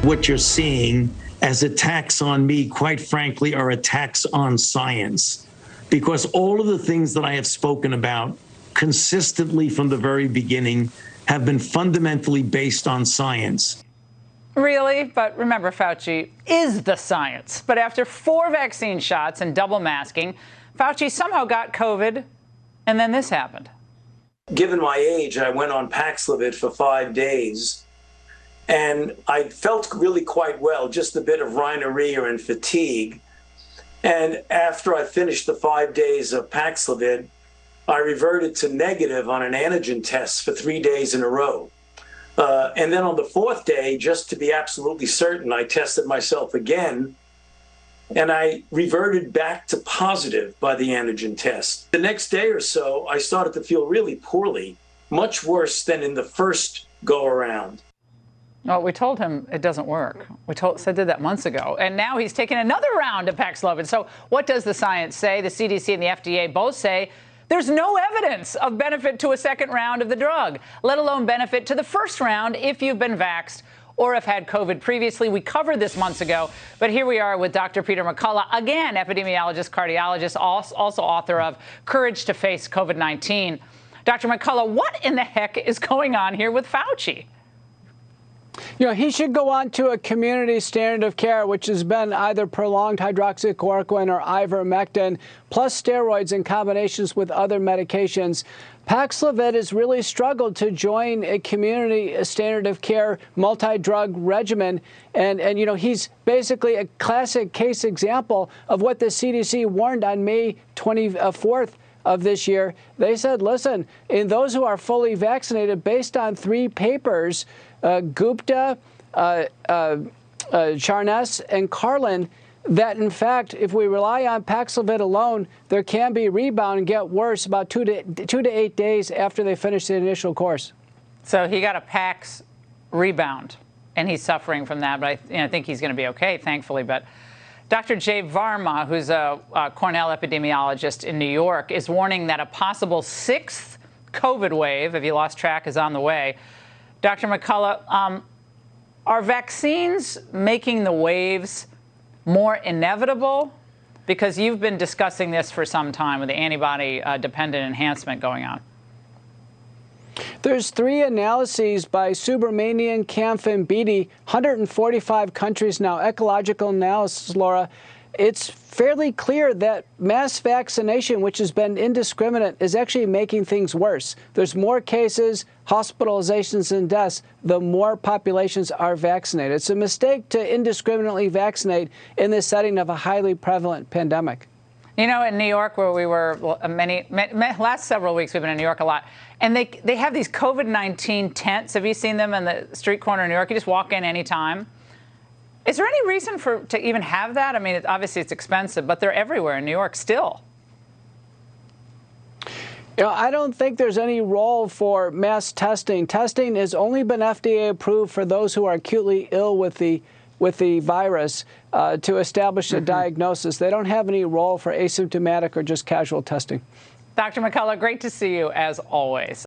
What you're seeing as attacks on me, quite frankly, are attacks on science, because all of the things that I have spoken about consistently from the very beginning have been fundamentally based on science. Really? But remember, Fauci is the science. But after 4 vaccine shots and double masking, Fauci somehow got COVID, and then this happened. Given my age, I went on Paxlovid for 5 days, and I felt really quite well, just a bit of rhinorrhea and fatigue. And after I finished the 5 days of Paxlovid, I reverted to negative on an antigen test for 3 days in a row. And then on the 4th day, just to be absolutely certain, I tested myself again, and I reverted back to positive by the antigen test. The next day or so, I started to feel really poorly, much worse than in the first go-around. Well, we told him it doesn't work. Said that months ago. And now he's taking another round of Paxlovid. So what does the science say? The CDC and the FDA both say there's no evidence of benefit to a second round of the drug, let alone benefit to the first round if you've been vaxxed or have had COVID previously. We covered this months ago, but here we are with Dr. Peter McCullough, again, epidemiologist, cardiologist, also author of Courage to Face COVID-19. Dr. McCullough, what in the heck is going on here with Fauci? You know, he should go on to a community standard of care, which has been either prolonged hydroxychloroquine or ivermectin, plus steroids in combinations with other medications. Paxlovid has really struggled to join a community standard of care multi-drug regimen. And you know, he's basically a classic case example of what the CDC warned on May 24th of this year. They said, listen, in those who are fully vaccinated, based on 3 papers, Gupta, Charnes, and Carlin, that in fact, if we rely on Paxlovid alone, there can be rebound and get worse about 2 to 8 days after they finish the initial course. So he got a Pax rebound, and he's suffering from that. But I think he's going to be okay, thankfully. But Dr. Jay Varma, who's a Cornell epidemiologist in New York, is warning that a possible 6th COVID wave, if you lost track, is on the way. Dr. McCullough, are vaccines making the waves more inevitable? Because you've been discussing this for some time with the antibody-dependent enhancement going on. There's 3 analyses by Subramanian, Kampf, and Beatty, 145 countries now, ecological analysis, Laura. It's fairly clear that mass vaccination, which has been indiscriminate, is actually making things worse. There's more cases, hospitalizations, and deaths the more populations are vaccinated. It's a mistake to indiscriminately vaccinate in the setting of a highly prevalent pandemic. You know, in New York, where we were last several weeks, we've been in New York a lot, and they have these COVID-19 tents. Have you seen them in the street corner in New York? You just walk in anytime. Is there any reason to even have that? I mean, obviously it's expensive, but they're everywhere in New York still. You know, I don't think there's any role for mass testing. Testing has only been FDA approved for those who are acutely ill with the virus to establish a diagnosis. They don't have any role for asymptomatic or just casual testing. Dr. McCullough, great to see you as always.